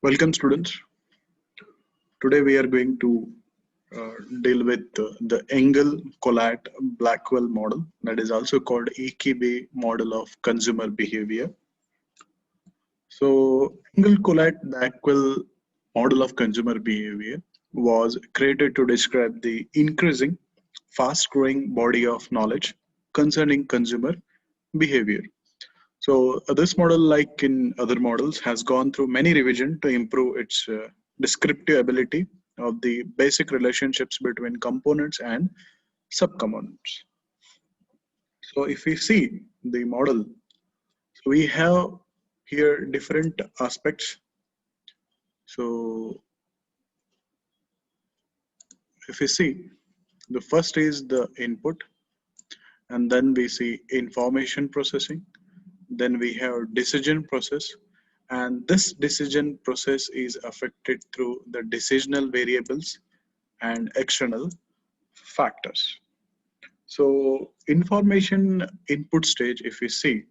Welcome, students. Today we are going to deal with the Engel-Collat-Blackwell model, that is also called AKB model of consumer behavior. So, Engel-Collat-Blackwell model of consumer behavior was created to describe the increasing, fast-growing body of knowledge concerning consumer behavior. So this model, like in other models, has gone through many revisions to improve its descriptive ability of the basic relationships between components and subcomponents. So if we see the model, so we have here different aspects. So if we see, the first is the input, and then we see information processing. Then we have decision process, and this decision process is affected through the decisional variables and external factors. So information input stage, if we see,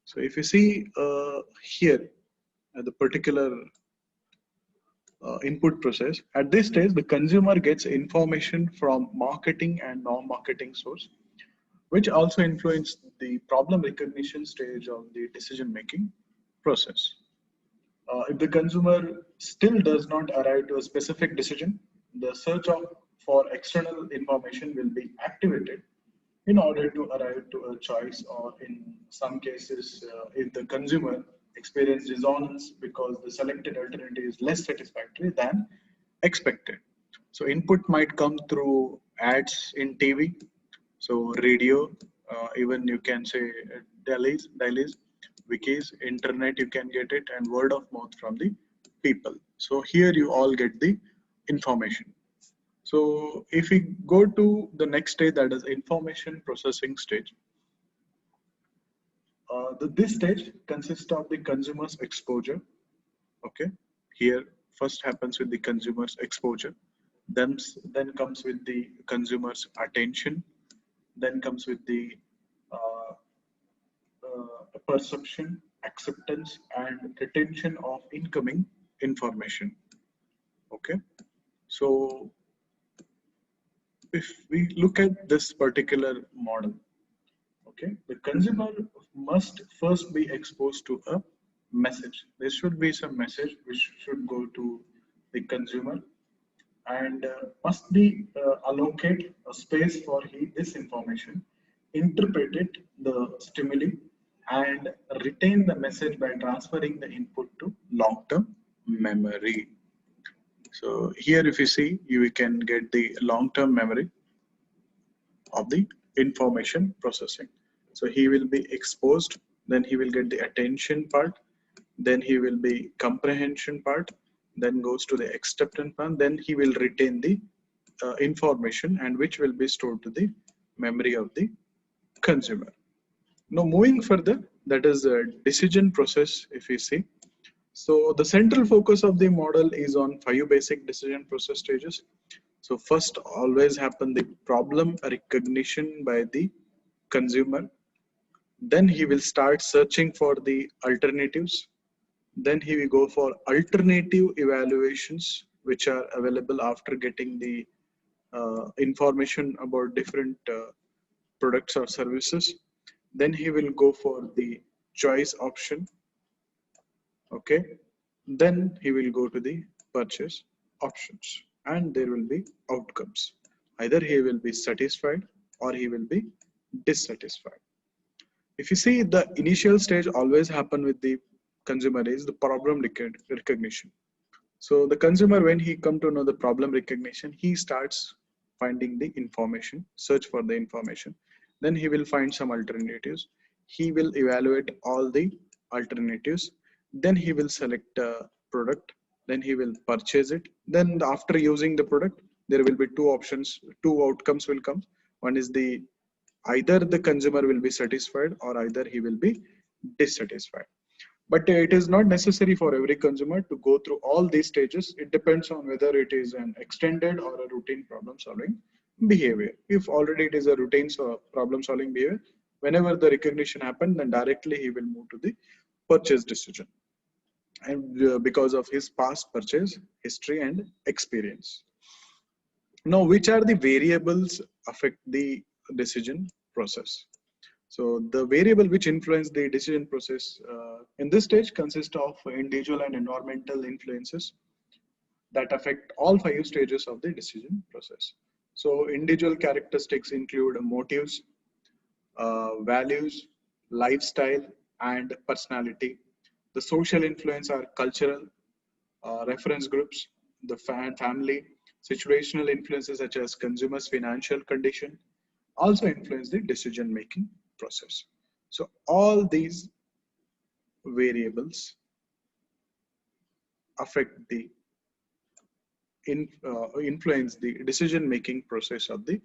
so if you see here at the particular input process, at this stage the consumer gets information from marketing and non-marketing source, which also influence the problem recognition stage of the decision making process. If the consumer still does not arrive to a specific decision, the search for external information will be activated in order to arrive to a choice, or in some cases, if the consumer experiences dissonance because the selected alternative is less satisfactory than expected. So input might come through ads in TV, so radio, even you can say dailies, wikis, internet, you can get it, and word of mouth from the people. So here you all get the information. So if we go to the next stage, that is information processing stage. This stage consists of the consumer's exposure. Okay, here first happens with the consumer's exposure, then comes with the consumer's attention, then comes with the uh, perception, acceptance, and retention of incoming information. Okay, so if we look at this particular model, okay, the consumer must first be exposed to a message. There should be some message which should go to the consumer, and must be allocate a space for this information, interpret it, the stimuli, and retain the message by transferring the input to long-term memory. So here if you see, you can get the long-term memory of the information processing. So he will be exposed, then he will get the attention part, then he will be comprehension part, then goes to the acceptance part, then he will retain the information, and which will be stored to the memory of the consumer. Now moving further, that is a decision process if we see. So the central focus of the model is on 5 basic decision process stages. So first always happen the problem recognition by the consumer. Then he will start searching for the alternatives. Then he will go for alternative evaluations, which are available after getting the information about different products or services. Then he will go for the choice option. Okay, then he will go to the purchase options, and there will be outcomes. Either he will be satisfied or he will be dissatisfied. If you see, the initial stage always happen with the consumer is the problem recognition. So the consumer, when he come to know the problem recognition, he starts finding the information, search for the information. Then he will find some alternatives. He will evaluate all the alternatives. Then he will select a product. Then he will purchase it. Then after using the product, there will be two options, two outcomes will come. One is the either the consumer will be satisfied or either he will be dissatisfied. But it is not necessary for every consumer to go through all these stages. It depends on whether it is an extended or a routine problem solving behavior. If already it is a routine problem solving behavior, whenever the recognition happens, then directly he will move to the purchase decision. and because of his past purchase history and experience. Now, which are the variables affect the decision process? So the variable which influence the decision process in this stage consists of individual and environmental influences that affect all 5 stages of the decision process. So individual characteristics include motives, values, lifestyle, and personality. The social influence are cultural, reference groups, the family, situational influences such as consumers' financial condition also influence the decision making process. So all these variables affect the influence the decision making process of the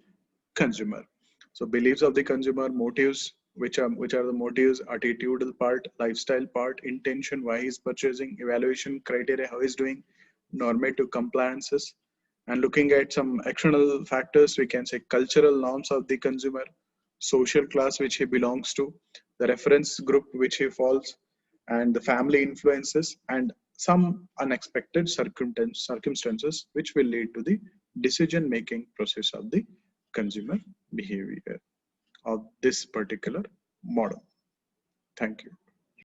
consumer. So beliefs of the consumer, motives, which are the motives, attitudinal part, lifestyle part, intention, why he's purchasing, evaluation criteria, how he's doing, normative compliances, and looking at some external factors, we can say cultural norms of the consumer, social class which he belongs to, the reference group which he falls, and the family influences, and some unexpected circumstances which will lead to the decision making process of the consumer behavior of this particular model. Thank you.